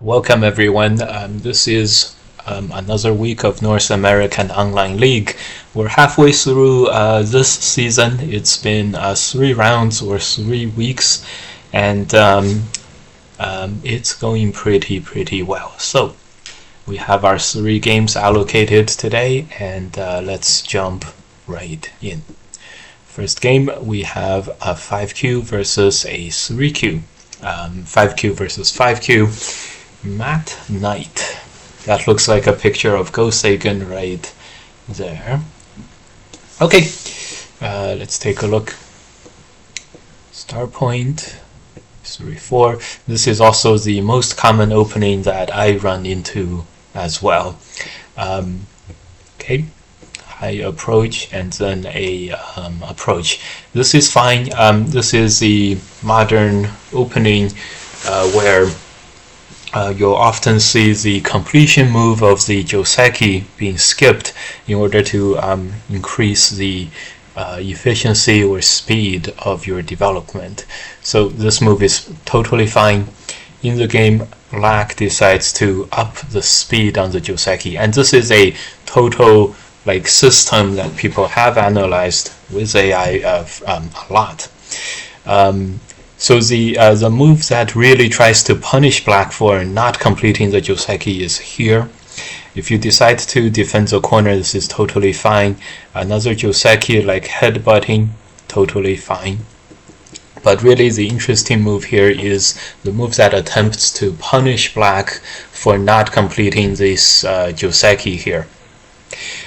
Welcome everyone. This is another week of North American Online League. We're halfway through this season. It's been 3 rounds or 3 weeks, and it's going pretty well. So we have our 3 games allocated today, and let's jump right in. First game, we have a 5Q versus a 3Q. 5Q versus 5Q. Matt Knight. That looks like a picture of Go Sagan right there. Okay, let's take a look. Star point 3-4. This is also the most common opening that I run into as well. Okay, high approach and then a approach. This is fine. This is the modern opening where you'll often see the completion move of the Joseki being skipped in order to increase the efficiency or speed of your development. So this move is totally fine. In the game, Black decides to up the speed on the Joseki, and this is a total system that people have analyzed with AI a lot. So the move that really tries to punish Black for not completing the Joseki is here. If you decide to defend the corner, this is totally fine. Another Joseki like headbutting, totally fine. But really the interesting move here is the move that attempts to punish Black for not completing this Joseki here.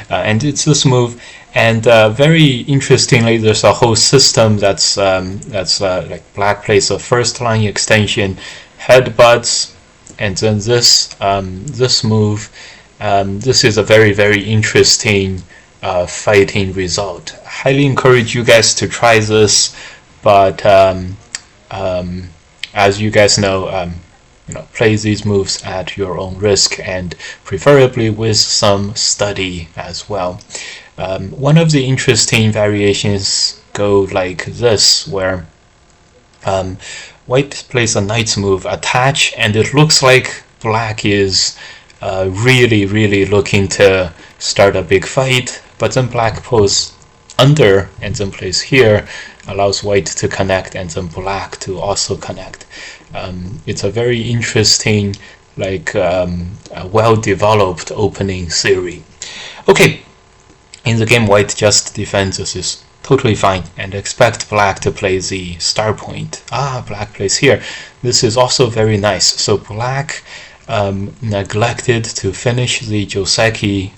And it's this move. And very interestingly, there's a whole system that's like Black plays a first line extension, headbutts, and then this move. This is a very interesting fighting result. I highly encourage you guys to try this, but as you guys know, play these moves at your own risk and preferably with some study as well. One of the interesting variations go like this, where White plays a knight's move, attach, and it looks like Black is really looking to start a big fight, but then Black pulls under and then plays here, allows White to connect and then Black to also connect. It's a very interesting, well-developed opening theory. Okay. In the game, White just defends. This is totally fine, and expect Black to play the star point. Black plays here. This is also very nice. So Black neglected to finish the Joseki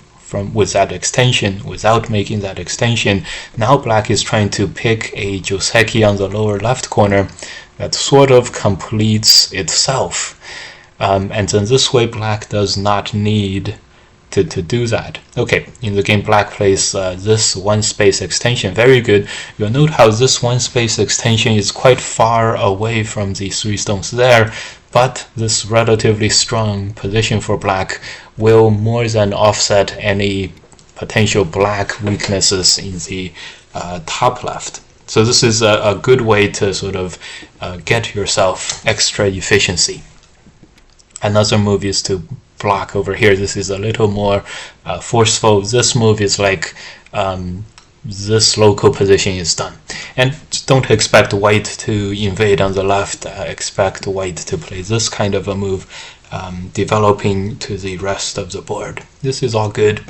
with that extension, without making that extension. Now Black is trying to pick a Joseki on the lower left corner that sort of completes itself. And then this way, Black does not need to do that. Okay, in the game, Black plays this one space extension. Very good. You'll note how this one space extension is quite far away from the 3 stones there, but this relatively strong position for Black will more than offset any potential Black weaknesses in the top left. So this is a good way to sort of get yourself extra efficiency. Another move is to block over here. This is a little more forceful. This move is like this local position is done. And don't expect White to invade on the left. Expect White to play this kind of a move, developing to the rest of the board. This is all good.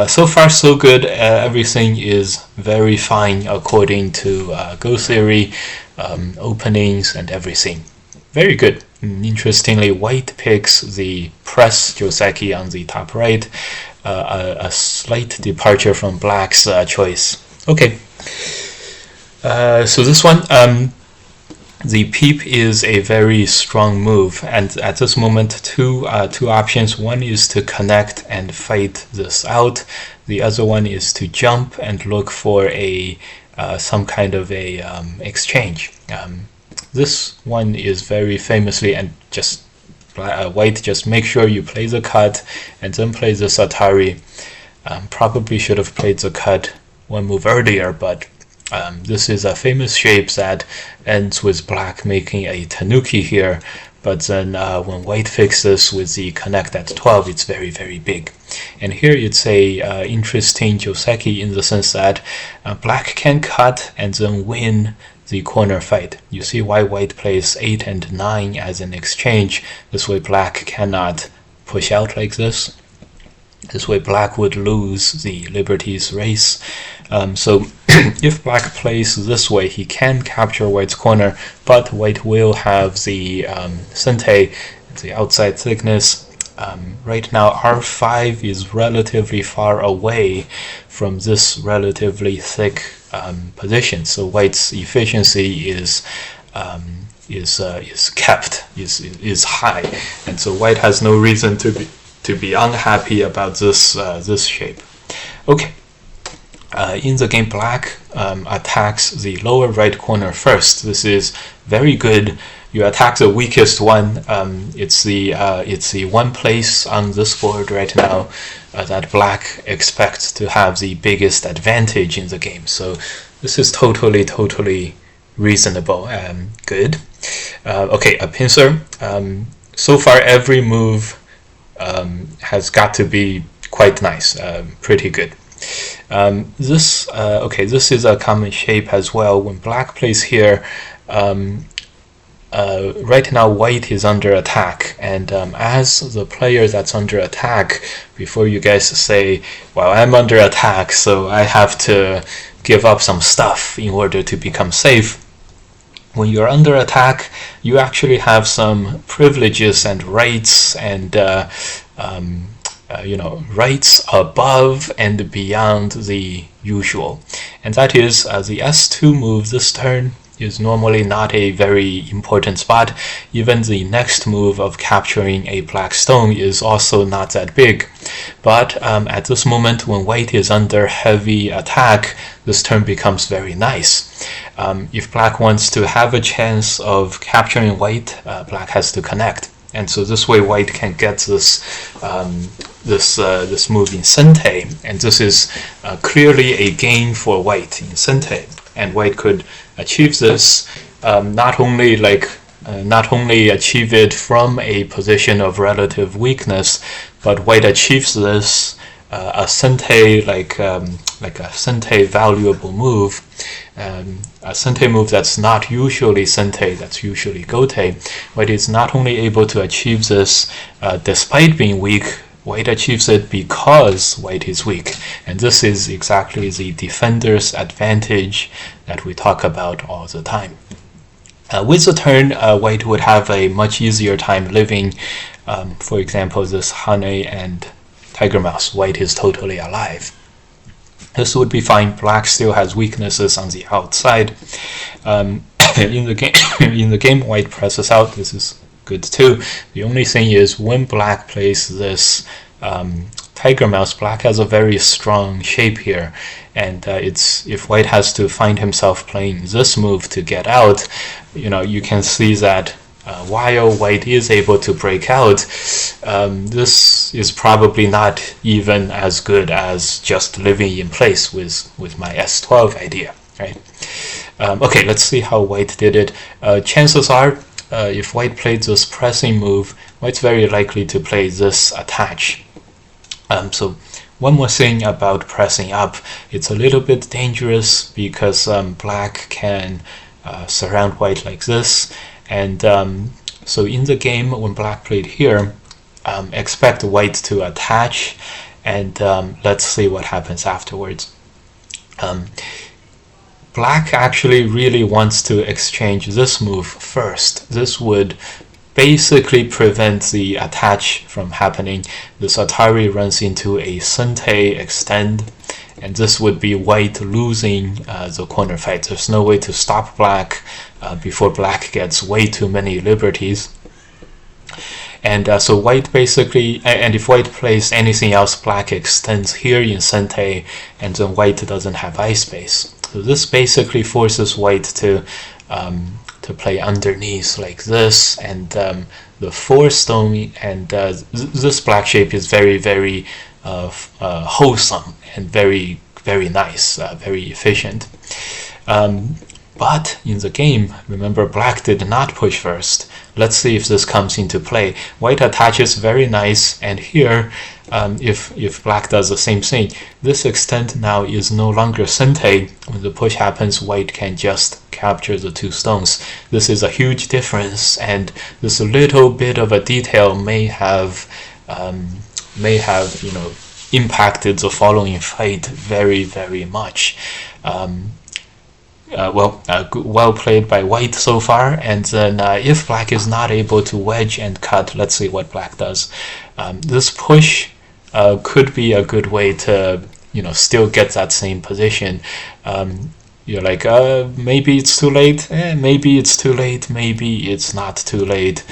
So far so good. Everything is very fine according to Go theory, openings and everything. Very good. Interestingly, White picks the press Joseki on the top right, a slight departure from Black's choice. Okay, so this one, the peep is a very strong move, and at this moment, two options. One is to connect and fight this out. The other one is to jump and look for a some kind of a exchange. This one is very famously, and just White just make sure you play the cut and then play the Atari. Probably should have played the cut one move earlier, but This is a famous shape that ends with black making a tanuki here but then when white fixes with the connect at 12, it's very, very big. And here it's a interesting joseki in the sense that black can cut and then win the corner fight. You see why white plays 8 and 9 as an exchange. This way black cannot push out like this. This way black would lose the liberties race. So if black plays this way, he can capture white's corner, but white will have the sente, the outside thickness. Right now R5 is relatively far away from this relatively thick position, so white's efficiency is kept, is high, and so white has no reason to be unhappy about this shape. Okay. In the game, black attacks the lower right corner first. This is very good. You attack the weakest one. It's the one place on this board right now that black expects to have the biggest advantage in the game. So this is totally reasonable. Good. Okay, a pincer. So far, every move has got to be quite nice. Pretty good. This is a common shape as well. When black plays here, right now white is under attack, and as the player that's under attack, before you guys say, well, I'm under attack, so I have to give up some stuff in order to become safe. When you're under attack, you actually have some privileges and rights and rights above and beyond the usual, and that is the S2 move this turn is normally not a very important spot. Even the next move of capturing a black stone is also not that big, but at this moment when white is under heavy attack, this turn becomes very nice. If black wants to have a chance of capturing white, black has to connect. And so this way white can get this move in sente, and this is clearly a gain for white in sente. And white could achieve this not only achieve it from a position of relative weakness, but white achieves this a sente like a sente valuable move. A sente move that's not usually sente, that's usually gote. White is not only able to achieve this despite being weak, white achieves it because white is weak. And this is exactly the defender's advantage that we talk about all the time. With the turn, white would have a much easier time living. For example, this Hane and Tiger Mouse, white is totally alive. This would be fine. Black still has weaknesses on the outside. In the game, white presses out. This is good too. The only thing is when black plays this Tiger Mouse, black has a very strong shape here, and if white has to find himself playing this move to get out, you can see that while white is able to break out, this is probably not even as good as just living in place with my S12 idea, right? Okay, let's see how white did it. Chances are, if white played this pressing move, white's very likely to play this attach. So one more thing about pressing up, it's a little bit dangerous because black can surround white like this. And so in the game, when black played here, expect white to attach, and let's see what happens afterwards. Black actually really wants to exchange this move first. This would basically prevent the attach from happening. This Atari runs into a sente extend, and this would be white losing the corner fight. There's no way to stop black before black gets way too many liberties. And so white basically, and if white plays anything else, black extends here in sente, and then white doesn't have eye space. So this basically forces white to play underneath like this, and the 4 stone, and this black shape is very wholesome and very nice, very efficient. But in the game, remember, black did not push first. Let's see if this comes into play. White attaches, very nice, and here, if black does the same thing, this extent now is no longer sente. When the push happens, white can just capture the 2 stones. This is a huge difference, and this little bit of a detail may have impacted the following fight very, very much. Well played by white so far. And then if black is not able to wedge and cut, let's see what black does. This push could be a good way to still get that same position. You're like, maybe it's too late, maybe it's too late, maybe it's not too late.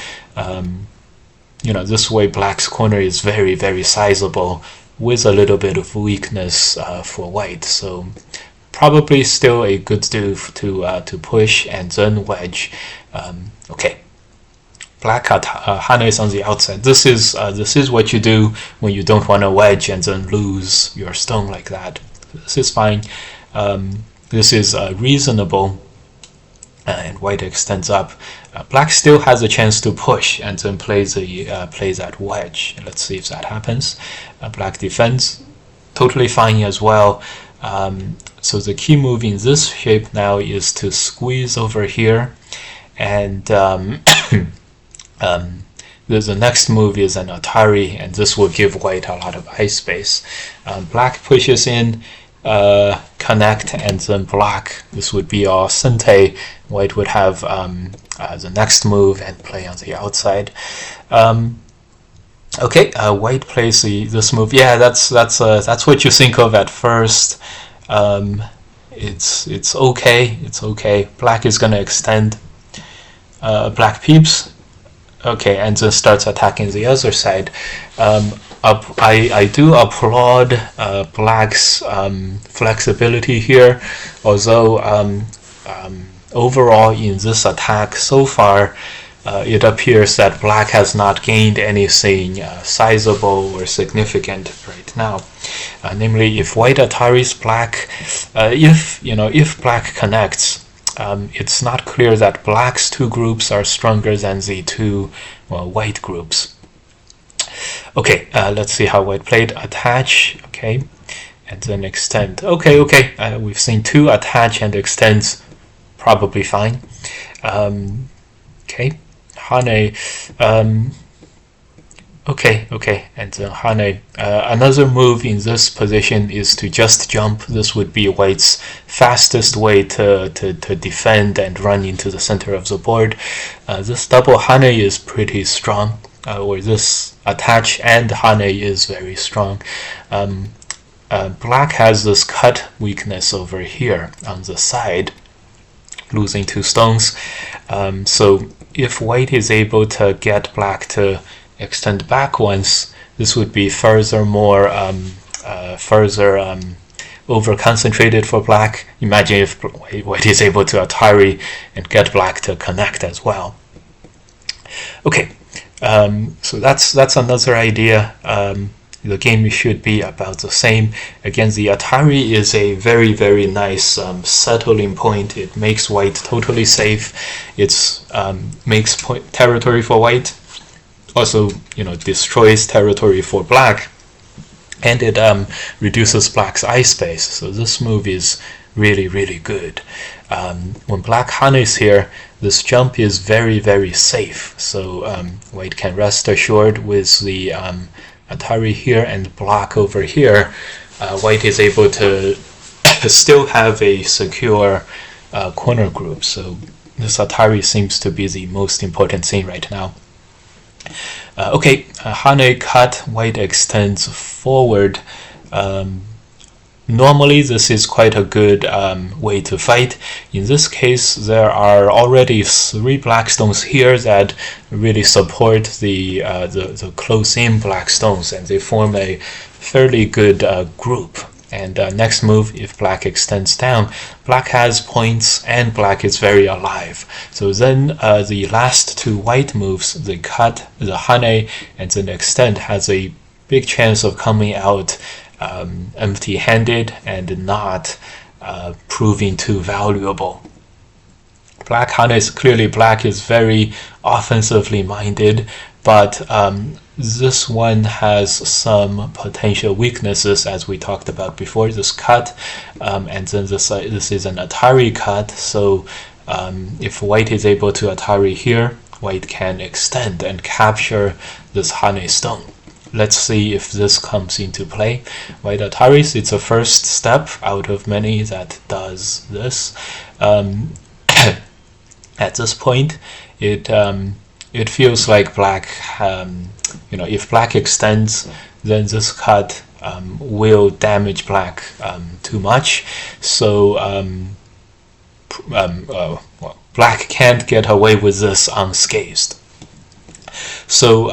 This way black's corner is very, very sizable with a little bit of weakness for white. So probably still a good move to push and then wedge. Okay, black Hana is on the outside. This is what you do when you don't want to wedge and then lose your stone like that. This is fine. This is reasonable, and white extends up. Black still has a chance to push and then play that wedge. Let's see if that happens. Black defends, totally fine as well. So the key move in this shape now is to squeeze over here, and the next move is an Atari, and this will give white a lot of eye space. Black pushes in, connect, and then block. This would be our sente. White would have the next move and play on the outside. Okay, white plays this move. Yeah, that's what you think of at first. It's okay. It's okay. Black is gonna extend. Black peeps. Okay, and then starts attacking the other side. I do applaud black's flexibility here, although overall in this attack so far, it appears that black has not gained anything sizable or significant right now. Namely, if white Ataris black, if black connects, it's not clear that black's 2 groups are stronger than the 2 white groups. Okay, let's see how white played. Attach, okay, and then extend. Okay, we've seen 2 attach and extends, probably fine. Okay, Hane, okay, and then Hane. Another move in this position is to just jump. This would be white's fastest way to defend and run into the center of the board. This double Hane is pretty strong, or this attach and Hane is very strong. Black has this cut weakness over here on the side, losing 2 stones. So if white is able to get black to extend back once, this would be further over concentrated for black. Imagine if white is able to Atari and get black to connect as well. Okay, so that's another idea. The game should be about the same. Again, the Atari is a very, very nice settling point. It makes white totally safe. It makes territory for white. Also, destroys territory for black, and it reduces black's eye space. So this move is really, really good. When black Hanes here, this jump is very, very safe. So white can rest assured with the Atari here and block over here. White is able to still have a secure corner group. So this Atari seems to be the most important thing right now. Okay, Hane cut, white extends forward. Normally this is quite a good way to fight. In this case, there are already 3 black stones here that really support the close-in black stones, and they form a fairly good group. And next move, if black extends down, black has points and black is very alive. So then the last 2 white moves, the cut, the Hane, and then extend, has a big chance of coming out empty-handed and not proving too valuable. Black Hane is clearly black is very offensively minded, but this one has some potential weaknesses, as we talked about before. This cut, and then this is an Atari cut. So if white is able to Atari here, white can extend and capture this Hane stone. Let's see if this comes into play. White Ataris, it's a first step out of many that does this. At this point, it feels like black, if black extends, then this cut will damage black too much. So black can't get away with this unscathed. So,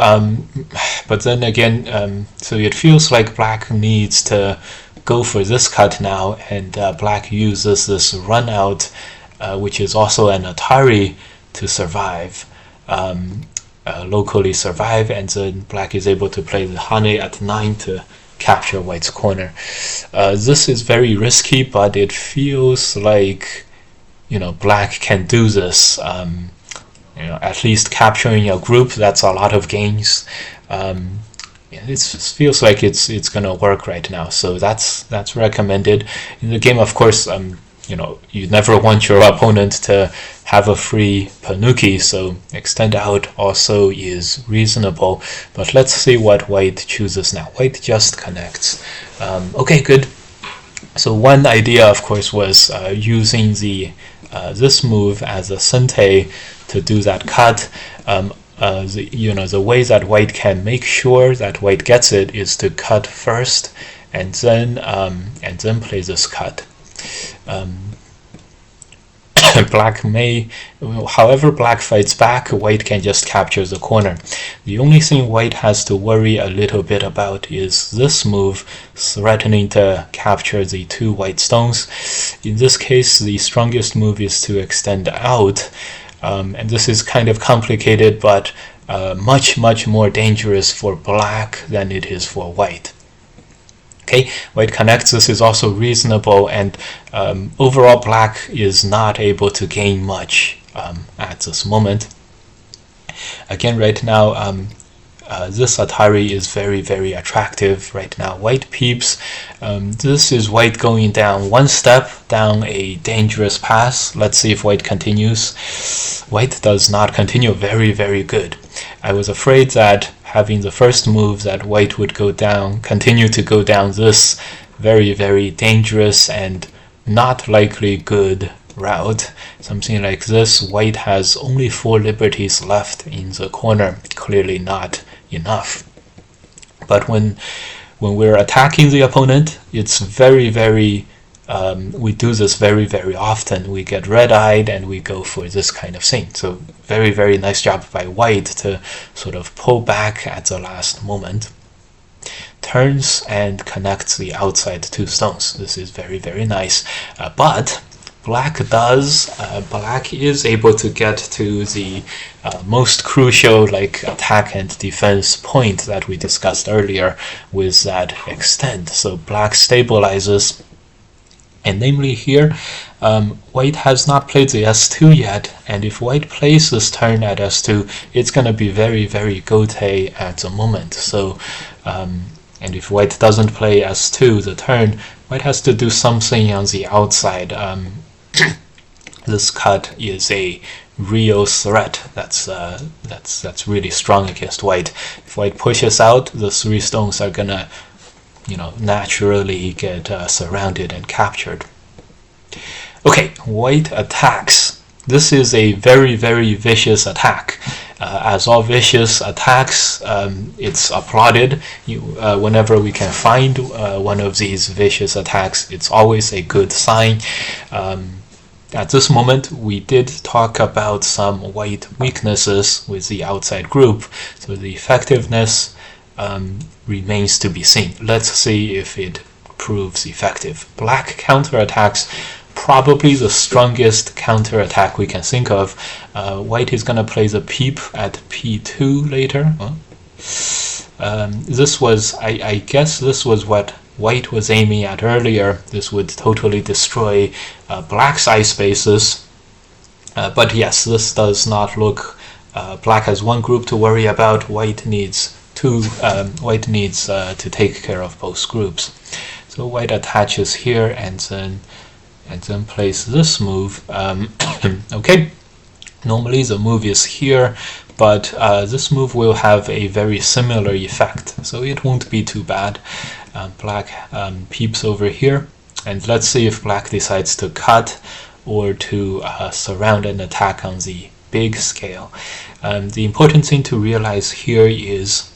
but then again, so it feels like black needs to go for this cut now, and black uses this run out, which is also an Atari, to survive, locally survive, and then black is able to play the Hane at 9 to capture white's corner. This is very risky, but it feels like, black can do this. At least capturing a group, that's a lot of gains. It feels like it's gonna work right now, so that's recommended. In the game, of course, you never want your opponent to have a free Panuki, so extend out also is reasonable. But let's see what white chooses now. White just connects. Okay, good. So one idea, of course, was using this move as a sente to do that cut. The way that white can make sure that white gets it is to cut first, and then play this cut. Black may, however black fights back, white can just capture the corner. The only thing white has to worry a little bit about is this move threatening to capture the 2 white stones. In this case, the strongest move is to extend out, and this is kind of complicated, but much more dangerous for black than it is for white. Okay, white connects. This is also reasonable, and overall black is not able to gain much at this moment. Again, right now, this Atari is very attractive right now. White peeps. This is white going down one step down a dangerous path. Let's see if white continues. White does not continue. Very good. I was afraid that having the first move that white would continue to go down this very dangerous and not likely good route. Something like this. White has only 4 liberties left in the corner. Clearly not enough. But when we're attacking the opponent, it's very we do this very often. We get red-eyed and we go for this kind of thing. So very nice job by white to sort of pull back at the last moment. Turns and connects the outside 2 stones. This is very nice. But black is able to get to the most crucial attack and defense point that we discussed earlier with that extend. So black stabilizes. And namely here, white has not played the s2 yet, and if white plays this turn at s2, it's going to be very gote at the moment. So, and if white doesn't play s2 the turn, white has to do something on the outside. This cut is a real threat. That's really strong against white. If white pushes out, the 3 stones are gonna naturally get surrounded and captured. Okay, white attacks. This is a very vicious attack. As all vicious attacks, it's applauded. Whenever we can find one of these vicious attacks, it's always a good sign. At this moment, we did talk about some white weaknesses with the outside group, so the effectiveness remains to be seen. Let's see if it proves effective. Black counterattacks, probably the strongest counterattack we can think of. White is going to play the peep at p2 later. This was, I guess this was what white was aiming at earlier. This would totally destroy black's eye spaces. But yes, this does not look. Black has one group to worry about. White needs two. White needs to take care of both groups. So white attaches here and then plays this move. Okay. Normally the move is here, but this move will have a very similar effect, so it won't be too bad. Black peeps over here, and let's see if black decides to cut or to surround an attack on the big scale. The important thing to realize here is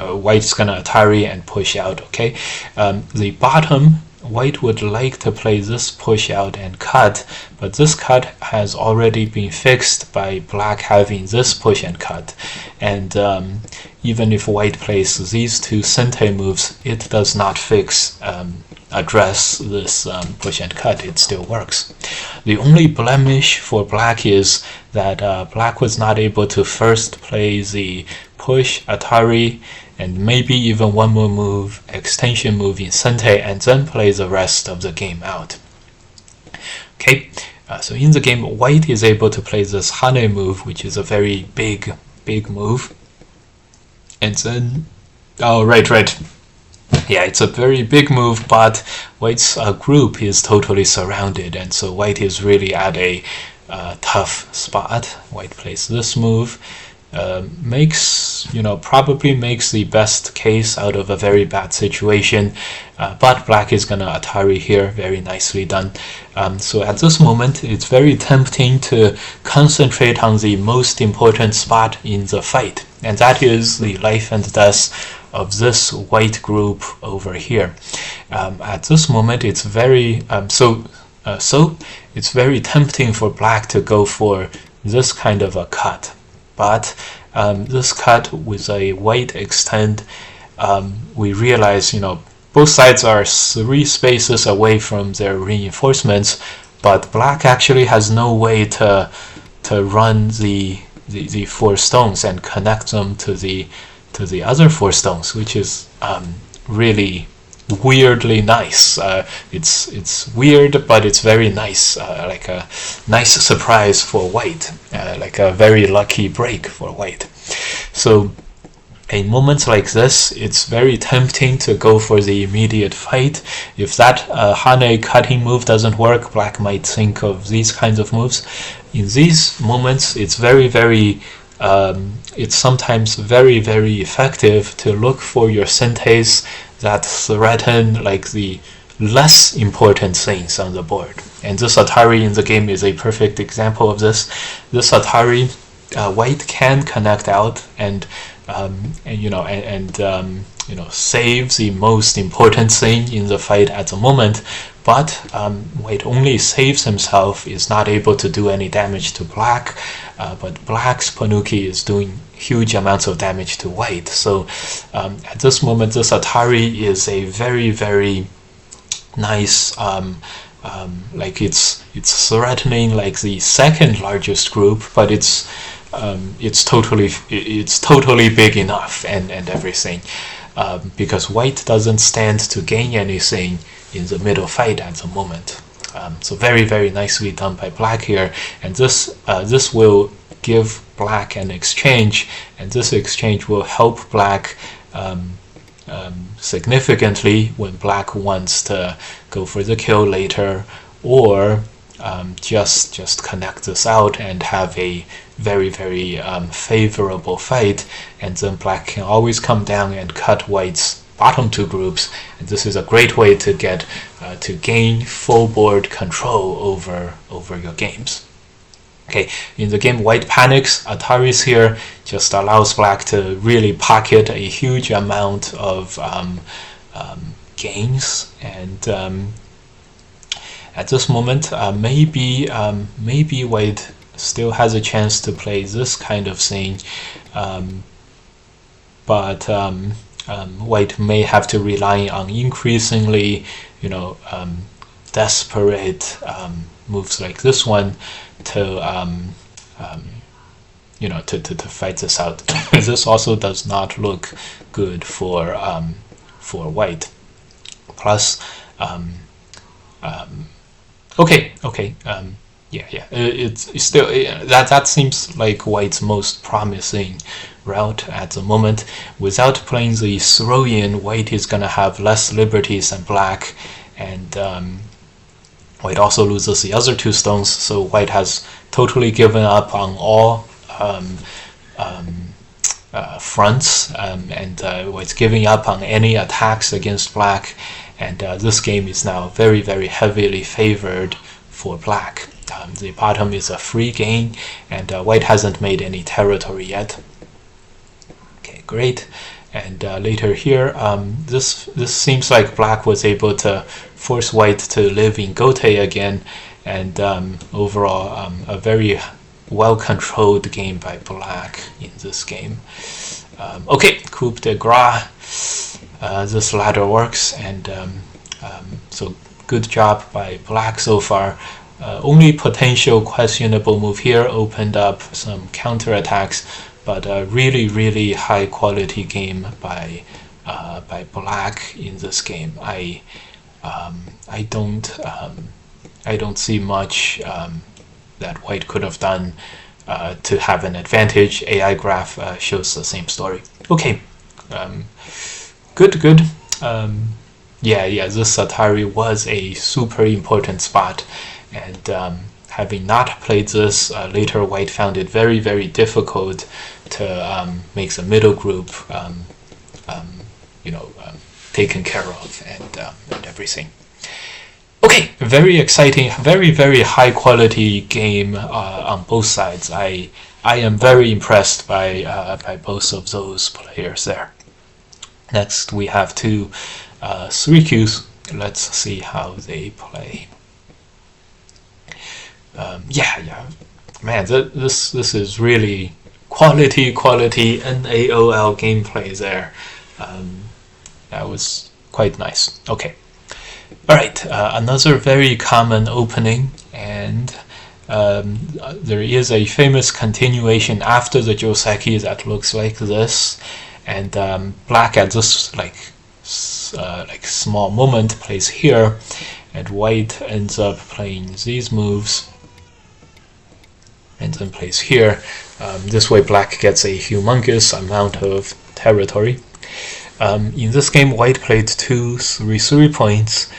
white's gonna Atari and push out, okay? The bottom, white would like to play this push out and cut, but this cut has already been fixed by black having this push and cut. And even if white plays these two sente moves, it does not address this push and cut. It still works. The only blemish for black is that black was not able to first play the push, Atari, and maybe even one more move, extension move in sente, and then play the rest of the game out. Okay, so in the game, white is able to play this hane move, which is a very big move. And then, oh, right. Yeah, it's a very big move, but white's group is totally surrounded, and so white is really at a tough spot. White plays this move. Probably makes the best case out of a very bad situation, but black is gonna Atari here. Very nicely done. So at this moment, it's very tempting to concentrate on the most important spot in the fight, and that is the life and death of this white group over here. At this moment, it's very it's very tempting for black to go for this kind of a cut. But this cut with a white extend, we realize, both sides are 3 spaces away from their reinforcements, but black actually has no way to run the 4 stones and connect them to the other 4 stones, which is really weirdly nice. It's weird, but it's very nice, like a nice surprise for white, like a very lucky break for white. So in moments like this, it's very tempting to go for the immediate fight. If that hane cutting move doesn't work, black might think of these kinds of moves. In these moments, it's it's sometimes very effective to look for your sentes that threaten like the less important things on the board. And this Atari in the game is a perfect example of this. This Atari, white can connect out and save the most important thing in the fight at the moment, but white only saves himself, is not able to do any damage to black, but black's Panuki is doing huge amounts of damage to white. So at this moment, this Atari is a very nice, like it's threatening like the second largest group, but it's totally big enough and everything, because white doesn't stand to gain anything in the middle fight at the moment. So very nicely done by black here, and this will give black an exchange, and this exchange will help black significantly when black wants to go for the kill later, or just connect this out and have a very favorable fight, and then black can always come down and cut white's bottom 2 groups, and this is a great way to get to gain full board control over your games. Okay, in the game, white panics. Atari's here just allows black to really pocket a huge amount of gains, and at this moment, maybe white still has a chance to play this kind of thing, but white may have to rely on increasingly, desperate moves like this one to fight this out. This also does not look good for white. Plus, It's still that seems like white's most promising route at the moment. Without playing the throw-in, white is gonna have less liberties than black, and white also loses the other two stones. So white has totally given up on all fronts, and white's giving up on any attacks against black. And this game is now very, very heavily favored for black. The bottom is a free game, and white hasn't made any territory yet. Okay, great. And later here, this seems like black was able to force white to live in Gote again, and overall a very well-controlled game by black in this game. Okay, coup de grace. This ladder works, and so good job by black so far. Only potential questionable move here opened up some counterattacks, but a really, really high quality game by black in this game. I don't see much that white could have done to have an advantage. AI graph shows the same story. Okay, good. This Atari was a super important spot, and having not played this, later white found it very, very difficult to make the middle group taken care of, and everything. Okay, very exciting, very, very high quality game on both sides. I am very impressed by both of those players there. Next we have two 3Qs. Let's see how they play. Man, this is really quality NAOL gameplay there. That was quite nice. Okay. Alright, another very common opening, and there is a famous continuation after the Joseki that looks like this, and black at this like small moment plays here, and white ends up playing these moves and then plays here. This way black gets a humongous amount of territory. In this game, white played 2 3 points,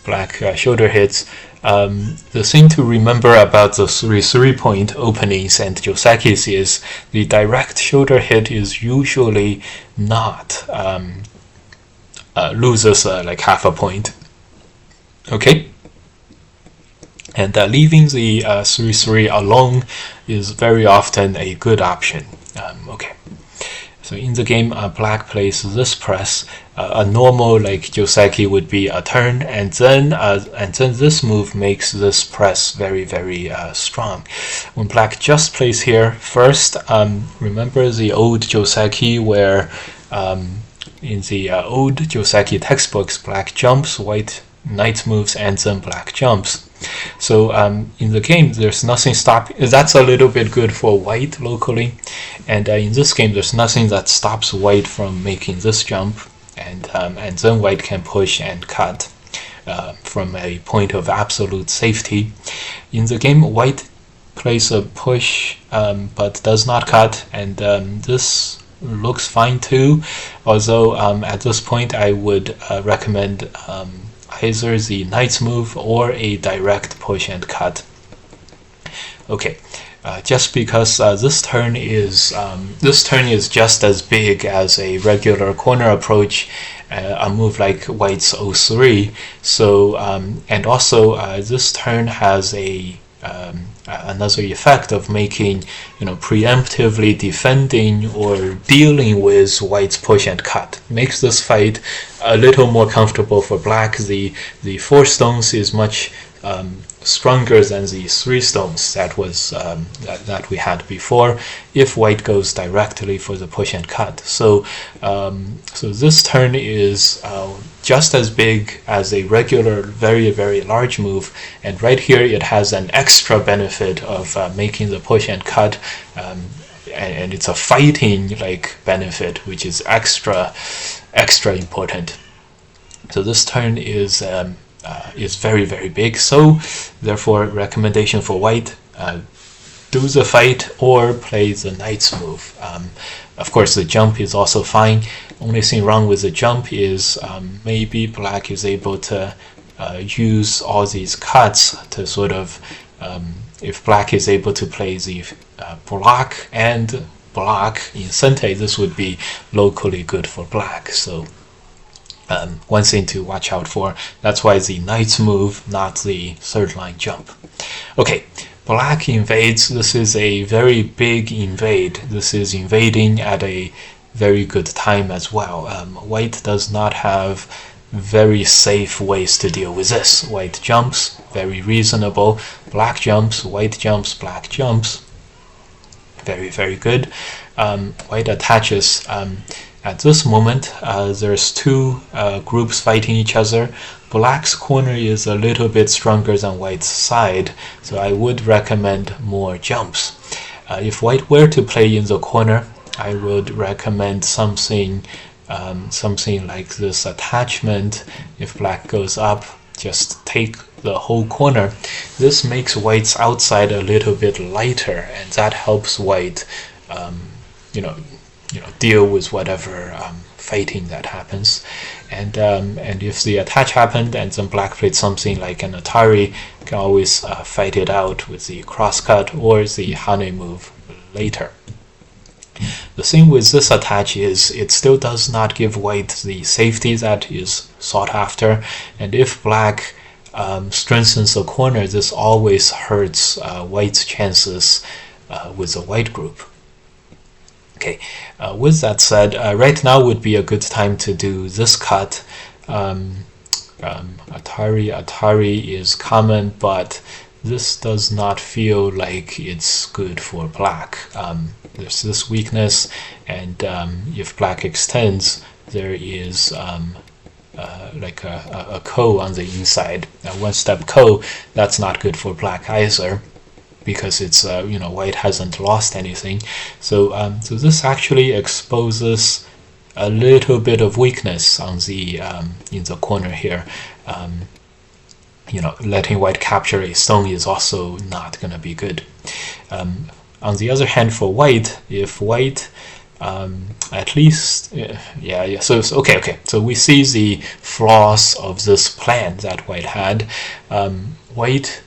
black shoulder hits. The thing to remember about the 3 point openings and Josekis is the direct shoulder hit is usually not loses like half a point. Okay? And leaving the 3 alone is very often a good option. Okay. So in the game, black plays this press. A normal like Joseki would be a turn, and then this move makes this press very, very strong. When black just plays here first, remember the old Joseki where in the old Joseki textbooks, black jumps, white knight moves, and then black jumps. So in the game, there's nothing stopping. That's a little bit good for white locally, and in this game, there's nothing that stops white from making this jump, and then white can push and cut from a point of absolute safety. In the game, white plays a push but does not cut, and this looks fine too. Although at this point, I would recommend either the knight's move or a direct push and cut. Okay, just because this turn is just as big as a regular corner approach, a move like white's 03. So and also this turn has a another effect of making, preemptively defending or dealing with white's push and cut. Makes this fight a little more comfortable for black. The 4 stones is much stronger than the 3 stones that was that we had before if white goes directly for the push and cut. So so this turn is just as big as a regular very, very large move, and right here it has an extra benefit of making the push and cut, and it's a fighting like benefit which is extra important. So this turn is is very, very big. So therefore, recommendation for white, do the fight or play the knight's move. Of course, the jump is also fine. Only thing wrong with the jump is maybe black is able to use all these cuts to sort of, if black is able to play the block and block in center, this would be locally good for black. So one thing to watch out for. That's why the knight's move, not the third line jump. Okay, black invades. This is a very big invade. This is invading at a very good time as well. White does not have very safe ways to deal with this. White jumps, very reasonable. Black jumps, white jumps, black jumps. Very, very good. White attaches. At this moment, there's two groups fighting each other. Black's corner is a little bit stronger than white's side, so I would recommend more jumps. If white were to play in the corner, I would recommend something like this attachment. If black goes up, just take the whole corner. This makes white's outside a little bit lighter, and that helps white, deal with whatever fighting that happens. And if the attach happened and then black played something like an Atari, you can always fight it out with the crosscut or the Hane move later. The thing with this attach is it still does not give white the safety that is sought after, and if black strengthens the corner, this always hurts white's chances with the white group. Okay, with that said, right now would be a good time to do this cut. Atari is common, but this does not feel like it's good for black. There's this weakness, and if black extends, there is like a ko on the inside. A one-step ko, that's not good for black either, because it's white hasn't lost anything. So so this actually exposes a little bit of weakness on the in the corner here. Letting white capture a stone is also not going to be good. On the other hand, for white, if white at least so we see the flaws of this plan that white had. White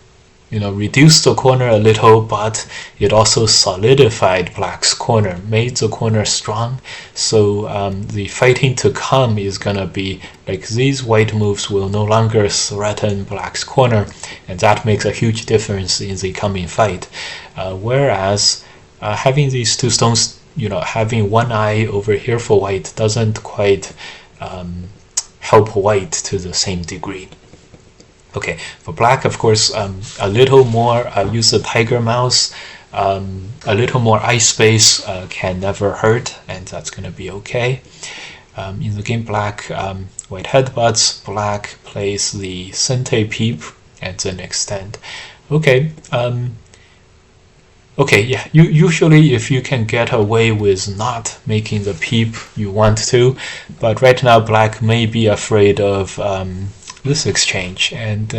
reduced the corner a little, but it also solidified black's corner, made the corner strong. So the fighting to come is gonna be like these white moves will no longer threaten black's corner, and that makes a huge difference in the coming fight. Whereas having these two stones, having one eye over here for white doesn't quite help white to the same degree. Okay, for black, of course, a little more, use the tiger mouse, a little more eye space can never hurt, and that's going to be okay. In the game, black, white headbutts, black plays the sente peep, and then extend. Okay, yeah, usually if you can get away with not making the peep, you want to, but right now black may be afraid of this exchange, and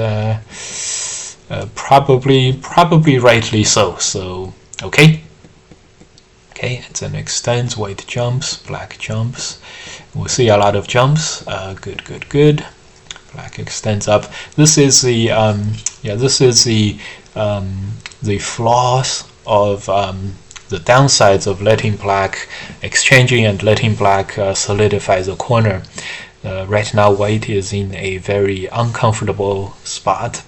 probably rightly so. So okay, and then extends, white jumps, black jumps. We'll see a lot of jumps. Good. Black extends up. This is the the flaws of the downsides of letting black exchanging and letting black solidify the corner. Right now, white is in a very uncomfortable spot.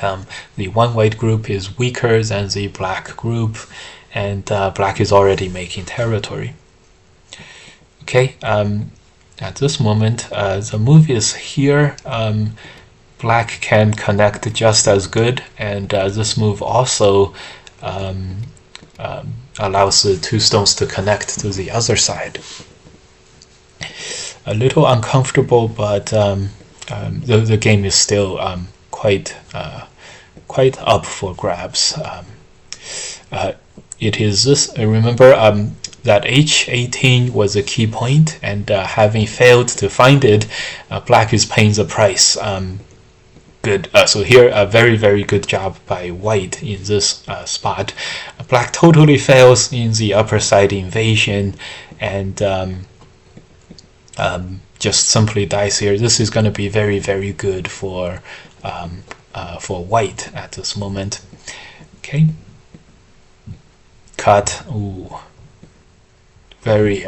The one white group is weaker than the black group, and black is already making territory. Okay, at this moment, the move is here. Black can connect just as good, and this move also allows the two stones to connect to the other side. A little uncomfortable, but the game is still quite up for grabs. It is this. Remember that H18 was a key point, and having failed to find it, black is paying the price. good. So here, a very good job by white in this spot. Black totally fails in the upper side invasion, and just simply dies here. This is going to be very good for white at this moment. Okay, cut. Ooh, very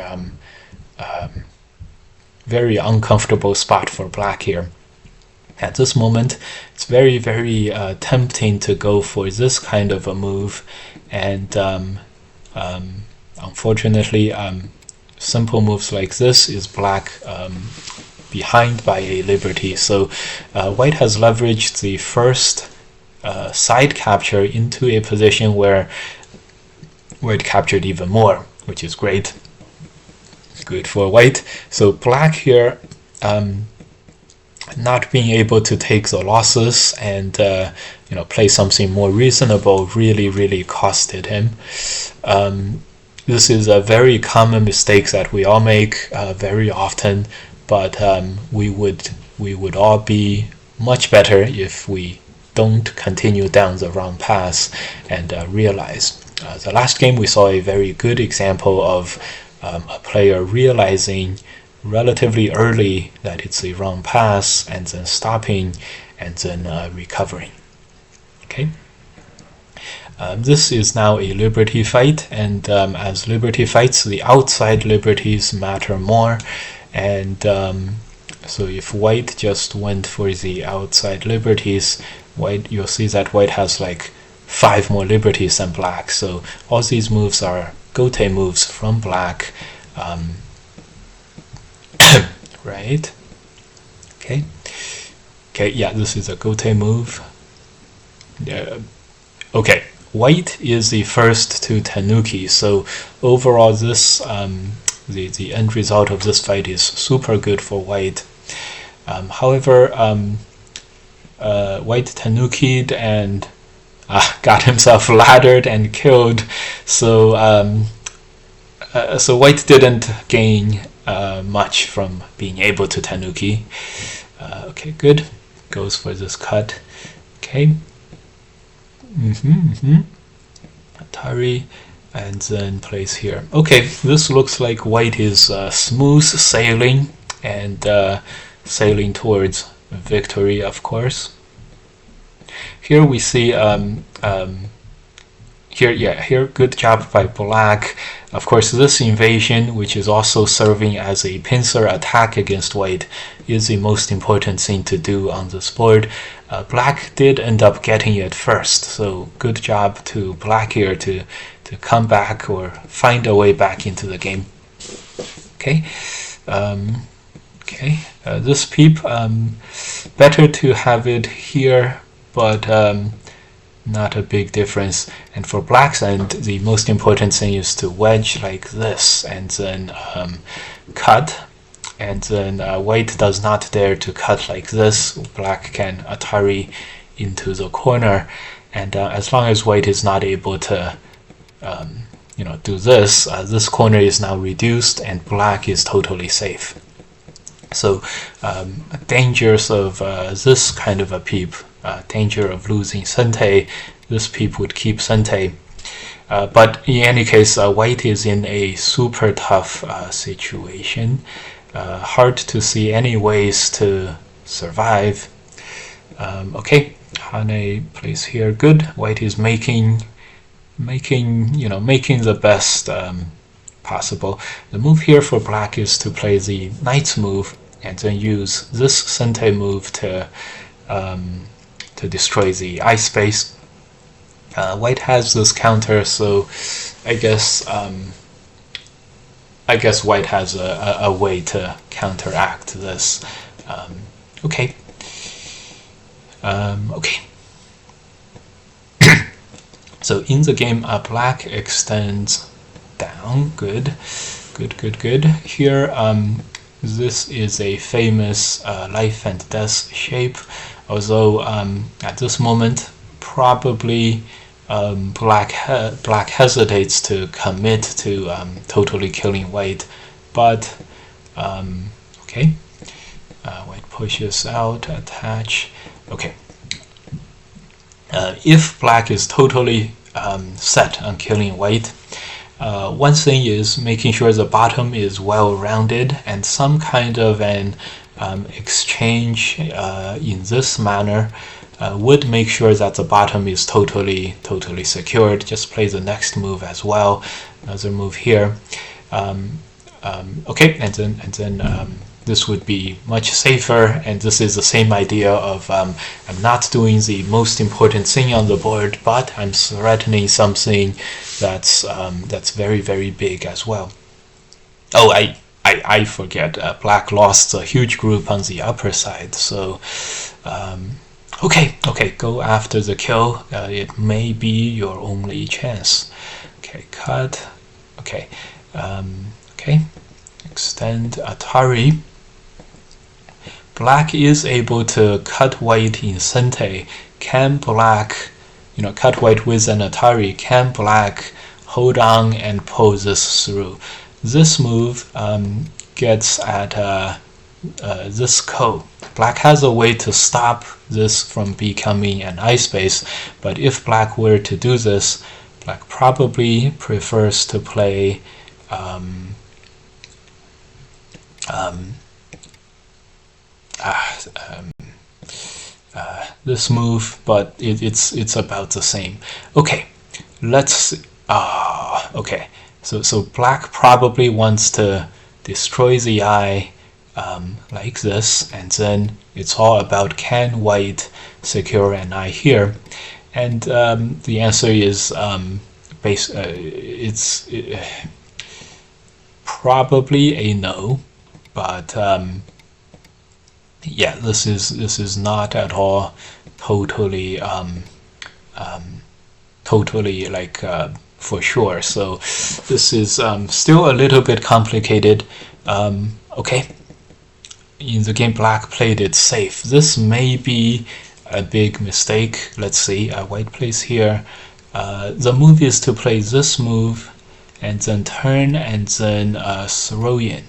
uncomfortable spot for black here. At this moment, it's very tempting to go for this kind of a move, and unfortunately, simple moves like this is black behind by a liberty. So white has leveraged the first side capture into a position where it captured even more, which is great. Good for white. So black here, not being able to take the losses and play something more reasonable really costed him. This is a very common mistake that we all make very often, but we would all be much better if we don't continue down the wrong path and realize. The last game we saw a very good example of a player realizing relatively early that it's the wrong path and then stopping and then recovering. Okay. This is now a liberty fight, and as liberty fights, the outside liberties matter more, and so if white just went for the outside liberties, you'll see that white has like 5 more liberties than black, so all these moves are gote moves from black, right? Okay, yeah, this is a gote move. Okay, white is the first to tanuki, so overall this the end result of this fight is super good for white. However, white tanukied and got himself laddered and killed, so so white didn't gain much from being able to tanuki. Okay, good. Goes for this cut. Okay. Atari, and then plays here. Okay, this looks like white is smooth sailing and sailing towards victory, of course. Here we see here good job by black. Of course, this invasion, which is also serving as a pincer attack against white, is the most important thing to do on this board. Black did end up getting it first, so good job to black here to come back or find a way back into the game. Okay, this peep, better to have it here, but not a big difference. And for black's end, the most important thing is to wedge like this and then cut, and then white does not dare to cut like this. Black can Atari into the corner, and as long as white is not able to do this, this corner is now reduced and black is totally safe. So dangers of this kind of a peep, danger of losing Sente, this peep would keep Sente. But in any case, white is in a super tough situation. Hard to see any ways to survive. Okay, Hane plays here. Good. White is making the best possible. The move here for black is to play the knight's move and then use this Sente move to destroy the ice space. White has this counter, so I guess white has a way to counteract this. Okay. So in the game, black extends down. Good. Here, this is a famous life and death shape. Although at this moment, probably black hesitates to commit to totally killing white, but okay. White pushes out, attach. Okay, If black is totally set on killing white, one thing is making sure the bottom is well rounded, and some kind of an exchange in this manner would make sure that the bottom is totally secured. Just play the next move as well, another move here. Okay, and then this would be much safer, and this is the same idea of I'm not doing the most important thing on the board, but I'm threatening something that's very big as well. Oh, I forget, black lost a huge group on the upper side, so okay, go after the kill. It may be your only chance. Okay, cut. Okay, okay, extend Atari. Black is able to cut white in Sente. Can black, cut white with an Atari? Can black hold on and pull this through? This move gets at this code. Black has a way to stop this from becoming an ice base, but if black were to do this, black probably prefers to play this move, but it's about the same. Okay, let's okay, so black probably wants to destroy the eye like this, and then it's all about can white secure an eye here, and the answer is it's probably a no, but yeah, this is not at all totally like for sure. So this is still a little bit complicated. Okay, in the game black played it safe. This may be a big mistake. Let's see, white plays here. The move is to play this move and then turn and then throw in.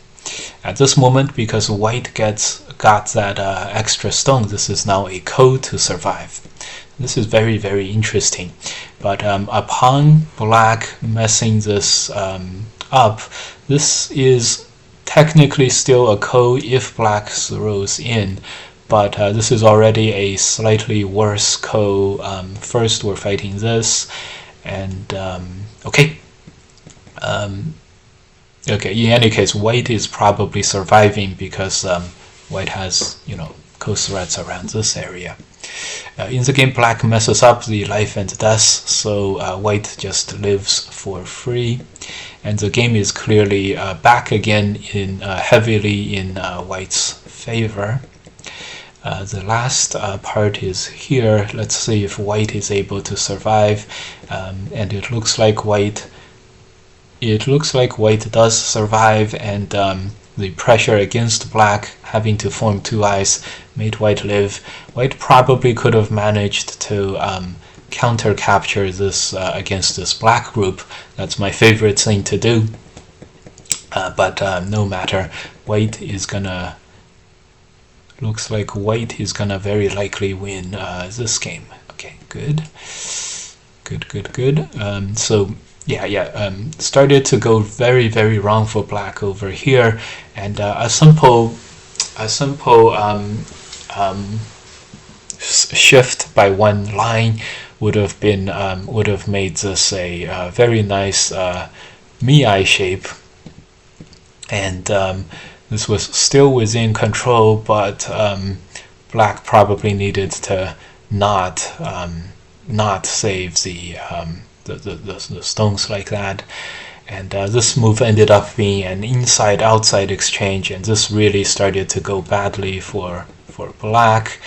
At this moment, because white got that extra stone, this is now a code to survive. This is very interesting. But upon black messing this up, this is technically still a code if black throws in, but this is already a slightly worse code. First we're fighting this, and okay. Okay, in any case, white is probably surviving because white has, code threats around this area. In the game, black messes up the life and death, so white just lives for free. And the game is clearly back again in heavily in white's favor. The last part is here. Let's see if white is able to survive, and it looks like white does survive, and the pressure against black having to form two eyes made white live. White probably could have managed to counter capture this against this black group. That's my favorite thing to do, but no matter. White is gonna, looks like white is gonna very likely win this game. Okay, good. So yeah, started to go very wrong for black over here, and a simple shift by one line would have made this a very nice Mi shape, and this was still within control, but black probably needed to not save the stones like that, and this move ended up being an inside-outside exchange, and this really started to go badly for black.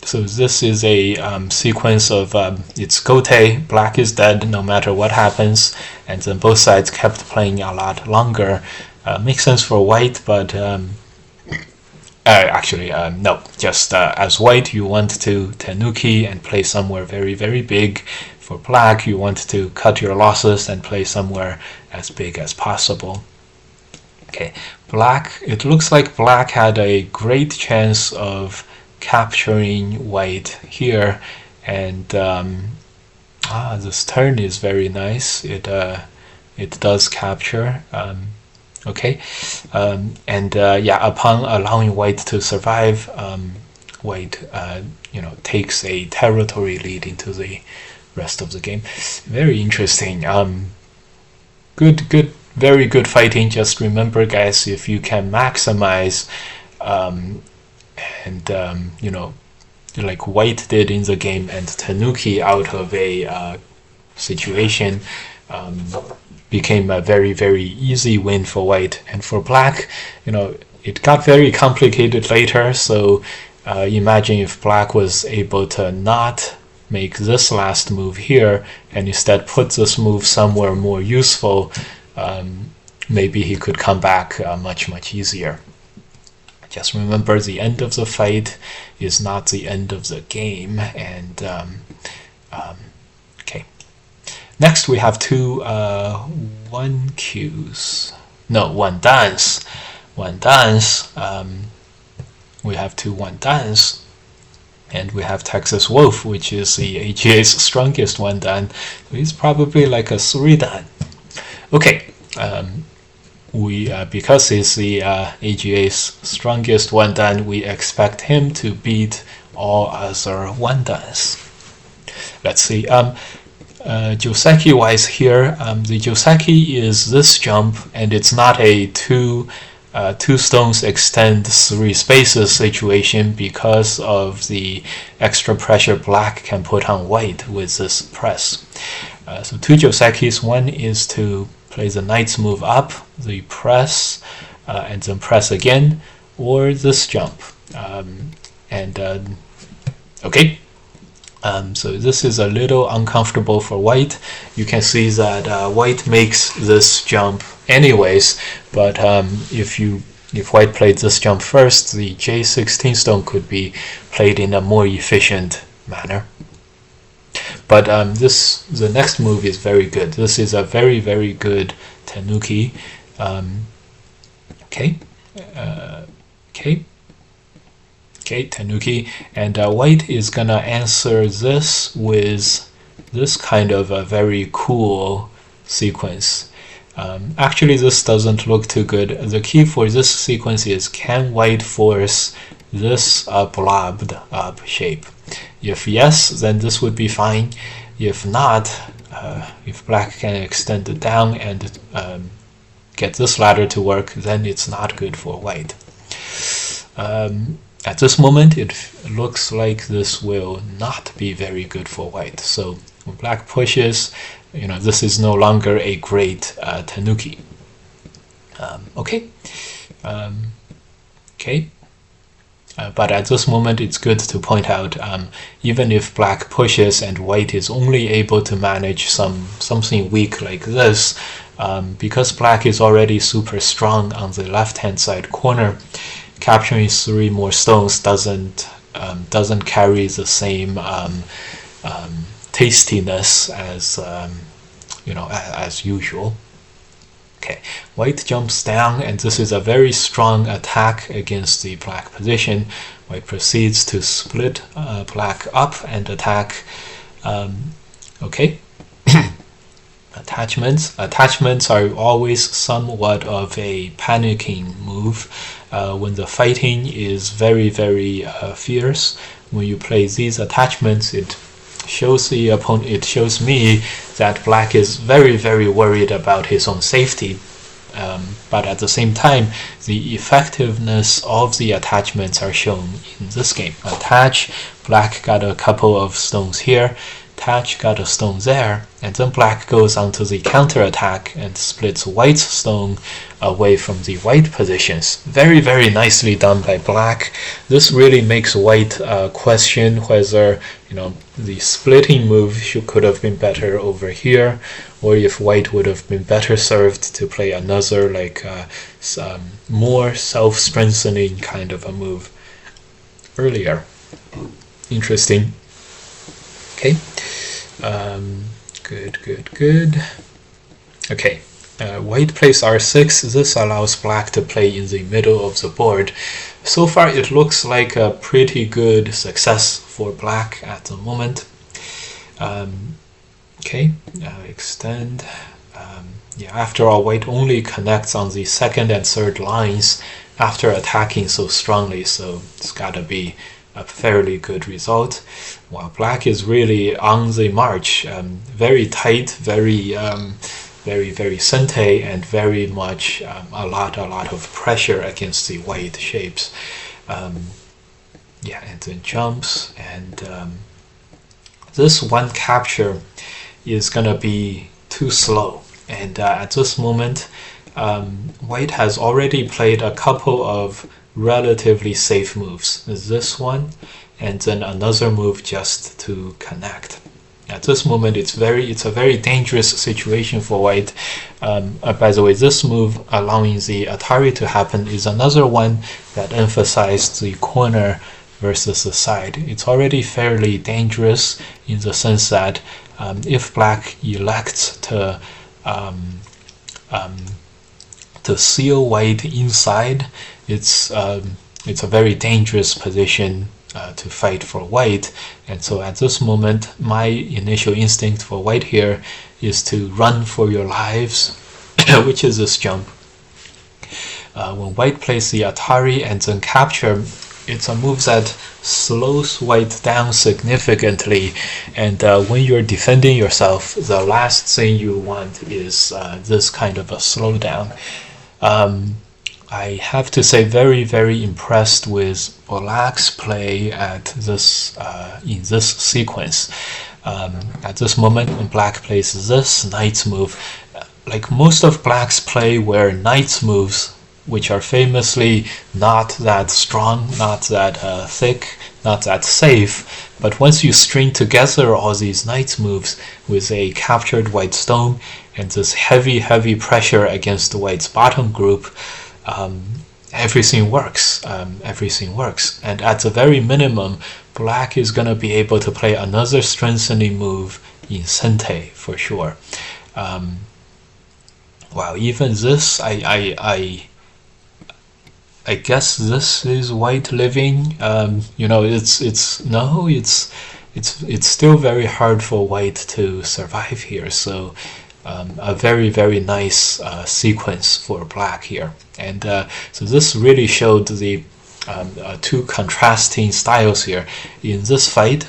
So this is a sequence of it's Gote, black is dead no matter what happens, and then both sides kept playing a lot longer. Makes sense for white, but actually no, just as white you want to tenuki and play somewhere very big. For black you want to cut your losses and play somewhere as big as possible. Okay, black, it looks like black had a great chance of capturing white here, and this turn is very nice. It does capture. Okay, and yeah, upon allowing white to survive, white takes a territory lead into the rest of the game. Very interesting. Good, very good fighting. Just remember, guys, if you can maximize, like white did in the game, and Tanuki out of a situation became a very, very easy win for white. And for black, it got very complicated later. So imagine if black was able to not make this last move here and instead put this move somewhere more useful, maybe he could come back much easier. Just remember, the end of the fight is not the end of the game. And okay, next we have two 1Qs. No, one dance. We have two one dance. And we have Texas Wolf, which is the AGA's strongest one dan. He's probably like a 3 dan. Okay, because he's the AGA's strongest one dan, we expect him to beat all other one dans. Let's see. Joseki wise here, the Joseki is this jump, and it's not a two stones extend 3 spaces situation because of the extra pressure black can put on white with this press. So 2 Josekis. One is to play the knight's move up, the press, and then press again, or this jump. Okay. So this is a little uncomfortable for white. You can see that white makes this jump anyways, but if white played this jump first, the J16 stone could be played in a more efficient manner. But the next move is very good. This is a very, very good Tanuki. Okay, Tanuki, and white is gonna answer this with this kind of a very cool sequence. Actually, this doesn't look too good. The key for this sequence is, can white force this blobbed up shape? If yes, then this would be fine. If not, if black can extend it down and get this ladder to work, then it's not good for white. At this moment, it looks like this will not be very good for white. So when black pushes, this is no longer a great Tanuki. Okay. But at this moment, it's good to point out, even if black pushes and white is only able to manage something weak like this, because black is already super strong on the left-hand side corner, capturing 3 more stones doesn't carry the same tastiness as as usual. Okay, white jumps down, and this is a very strong attack against the black position. White proceeds to split black up and attack. Okay. Attachments are always somewhat of a panicking move. When the fighting is very, very fierce, when you play these attachments, it shows the opponent, it shows me that black is very, very worried about his own safety. But at the same time, the effectiveness of the attachments are shown in this game. Attach, black got a couple of stones here, attach, got a stone there, and then black goes onto the counter attack and splits white's stone away from the white positions. Very, very nicely done by black. This really makes white question whether the splitting move could have been better over here, or if white would have been better served to play another more self-strengthening kind of a move earlier. Interesting. Okay. Good. Okay. White plays r6. This allows black to play in the middle of the board. So far, it looks like a pretty good success for black at the moment. Okay, extend. Yeah, after all, white only connects on the second and third lines after attacking so strongly, so it's gotta be a fairly good result. While black is really on the march, very tight, very sente, and very much a lot of pressure against the white shapes. Yeah, and then jumps, and this one capture is gonna be too slow. And at this moment, white has already played a couple of relatively safe moves. This one, and then another move just to connect. At this moment, it's a very dangerous situation for white. By the way, this move allowing the Atari to happen is another one that emphasized the corner versus the side. It's already fairly dangerous in the sense that if black elects to seal white inside, it's a very dangerous position to fight for white. And so at this moment, my initial instinct for white here is to run for your lives, which is this jump. When white plays the Atari and then capture, it's a move that slows white down significantly, and when you're defending yourself, the last thing you want is this kind of a slowdown. I have to say, very impressed with black's play at this in this sequence. At this moment, when black plays this knight's move, like most of black's play were knight's moves, which are famously not that strong, not that thick, not that safe. But once you string together all these knight's moves with a captured white stone and this heavy pressure against the white's bottom group, everything works. Everything works. And at the very minimum, black is going to be able to play another strengthening move in sente for sure. Wow, even this, I guess this is white living. You know, it's still very hard for white to survive here. So a very nice sequence for black here. And so this really showed the two contrasting styles here. In this fight,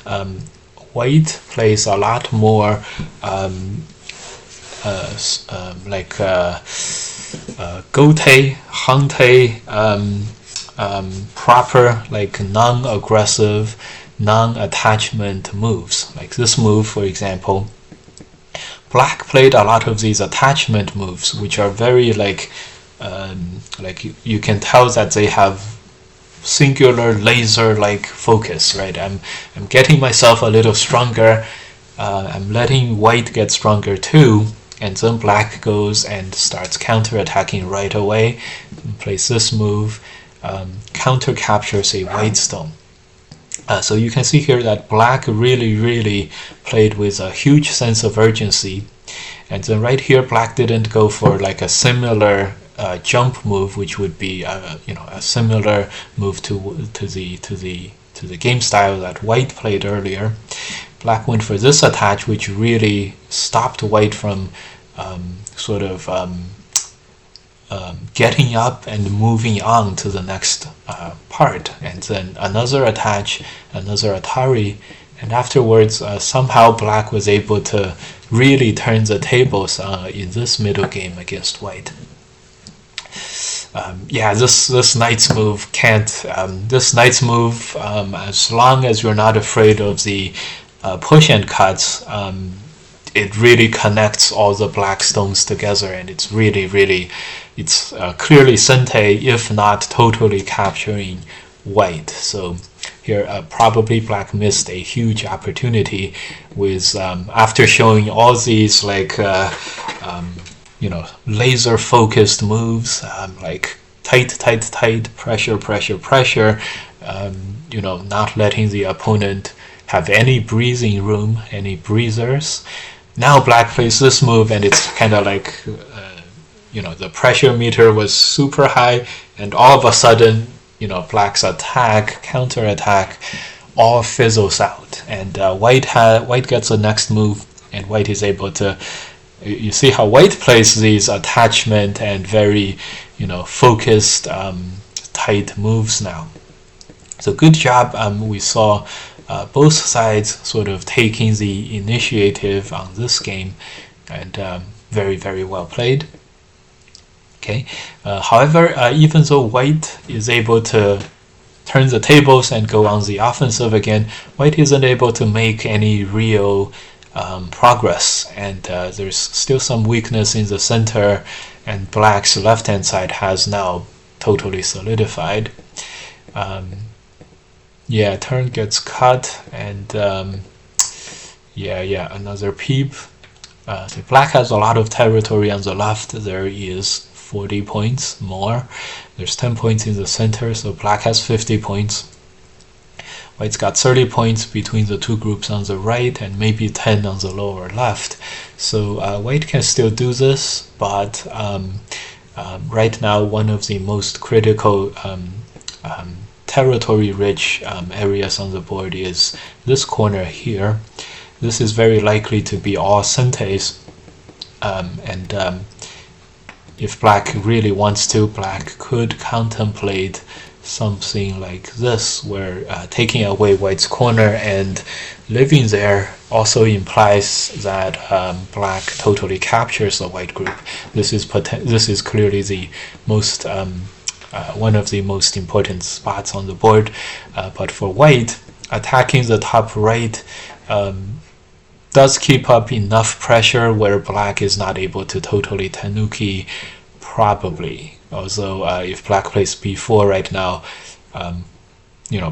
white plays a lot more gote, hante, proper, like non-aggressive, non-attachment moves. Like this move, for example, black played a lot of these attachment moves, which are very like you can tell that they have singular laser-like focus, right? I'm getting myself a little stronger. I'm letting white get stronger too. And then black goes and starts counter-attacking right away, plays this move, counter-captures a white stone. So you can see here that black really played with a huge sense of urgency. And then right here, black didn't go for like a similar jump move, which would be a similar move to the game style that white played earlier. Black went for this attach, which really stopped white from getting up and moving on to the next part. And then another attach, another Atari, and afterwards somehow black was able to really turn the tables in this middle game against white. Yeah, this knight's move can't. This knight's move, as long as you're not afraid of the push and cuts, it really connects all the black stones together, and it's really it's clearly sente, if not totally capturing white. So here probably black missed a huge opportunity with after showing all these like laser focused moves, like tight, pressure, not letting the opponent have any breathing room, any breathers. Now black plays this move, and it's kind of like the pressure meter was super high, and all of a sudden black's attack, counter attack, all fizzles out, and white gets the next move, and white is able to. You see how white plays these attachment and very, focused, tight moves now. So good job. We saw both sides sort of taking the initiative on this game, and very, very well played. Okay. However, even though white is able to turn the tables and go on the offensive again, white isn't able to make any real progress, and there's still some weakness in the center, and black's left-hand side has now totally solidified. Yeah, turn gets cut, and another peep. So black has a lot of territory on the left. There is 40 points more. There's 10 points in the center, so black has 50 points. White's got 30 points between the two groups on the right, and maybe 10 on the lower left. So white can still do this, but right now one of the most critical territory-rich areas on the board is this corner here. This is very likely to be all centes, and if black really wants to, black could contemplate something like this, where taking away white's corner and living there also implies that black totally captures the white group. This is clearly the most one of the most important spots on the board. But for white, attacking the top right does keep up enough pressure where black is not able to totally tanuki, probably. Although if black plays b4 right now,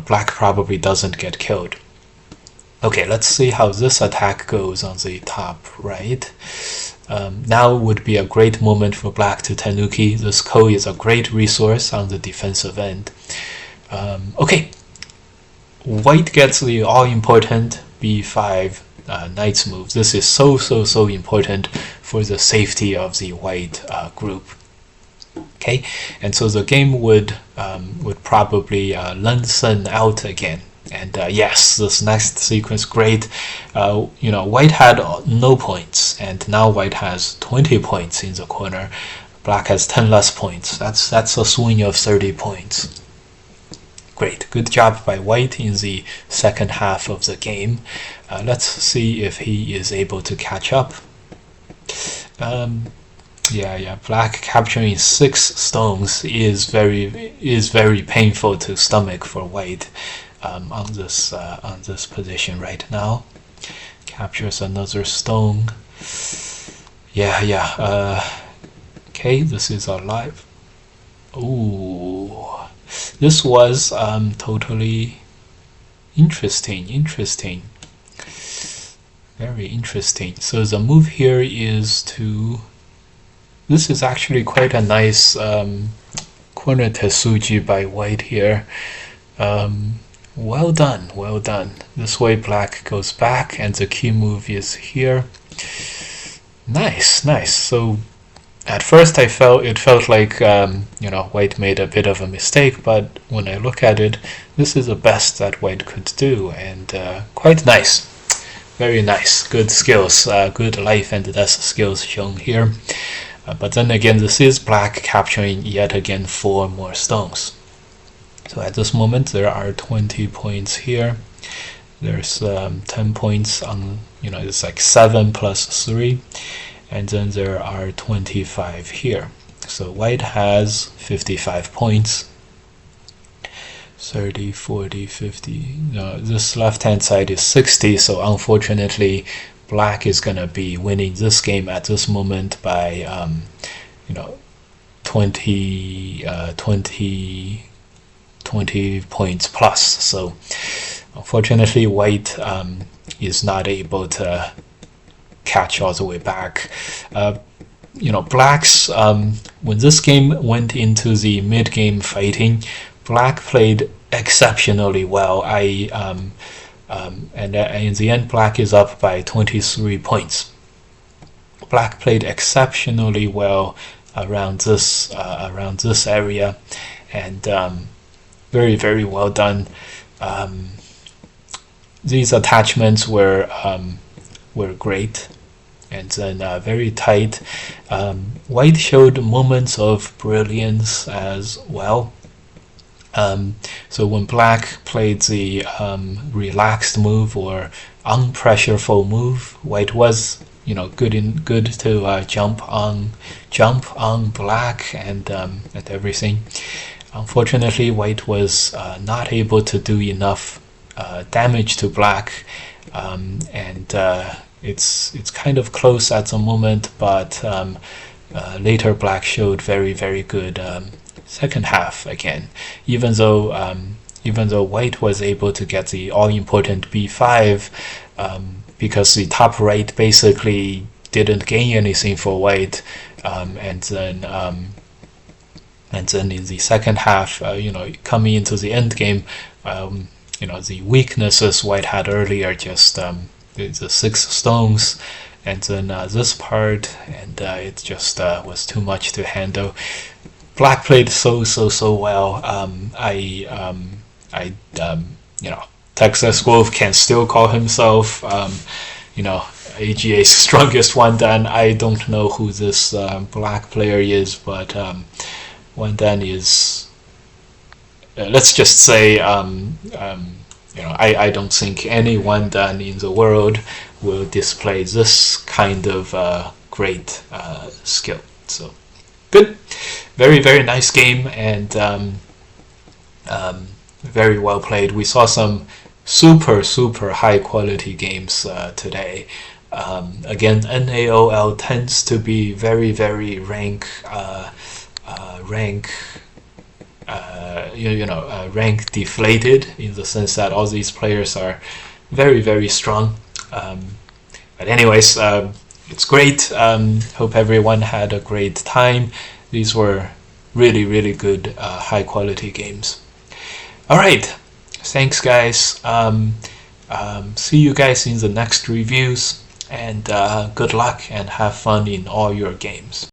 black probably doesn't get killed. Okay, let's see how this attack goes on the top right. Now would be a great moment for black to tanuki. This ko is a great resource on the defensive end. Okay, white gets the all-important b5 knight's move. This is so important for the safety of the white group. Okay, and so the game would probably lengthen out again. And yes, this next sequence, great. White had no points, and now white has 20 points in the corner. Black has 10 less points. That's a swing of 30 points. Great, good job by white in the second half of the game. Let's see if he is able to catch up. Black capturing 6 stones is very painful to stomach for white on this position right now. Captures another stone. Okay, this is alive. Ooh, this was totally interesting. Very interesting. So the move here is to. This is actually quite a nice corner tesuji by white here. Well done. This way black goes back, and the key move is here. Nice. So at first it felt like white made a bit of a mistake, but when I look at it, this is the best that white could do, and quite nice. Very nice. Good skills, good life and death skills shown here. But then again, this is black capturing yet again 4 more stones. So at this moment, there are 20 points here. There's 10 points on, it's like 7 plus 3. And then there are 25 here. So white has 55 points. 30, 40, 50. No, this left-hand side is 60. So unfortunately, black is going to be winning this game at this moment by 20 points plus. So unfortunately white is not able to catch all the way back. Black's when this game went into the mid-game fighting, black played exceptionally well. And in the end, black is up by 23 points. Black played exceptionally well around this area, and very, very well done. These attachments were great, and then very tight. White showed moments of brilliance as well. So when Black played the relaxed move or unpressureful move, White was good to jump on Black and everything. Unfortunately, White was not able to do enough damage to Black, and it's kind of close at the moment, but later Black showed very, very good second half again. Even though White was able to get the all-important b5, because the top right basically didn't gain anything for White, and then in the second half, coming into the end game, the weaknesses White had earlier, just the 6 stones, and then this part, and it just was too much to handle. Black played so well. Texas Wolf can still call himself, AGA's strongest one dan. I don't know who this Black player is, but one dan is. Let's just say, I don't think any one dan in the world will display this kind of great skill. So good, very, very nice game, and very well played. We saw some super high quality games today. Again, NAOL tends to be very, very rank deflated, in the sense that all these players are very, very strong. But anyways, it's great. Hope everyone had a great time. These were really, really good high quality games. Alright, thanks guys. See you guys in the next reviews, and good luck and have fun in all your games.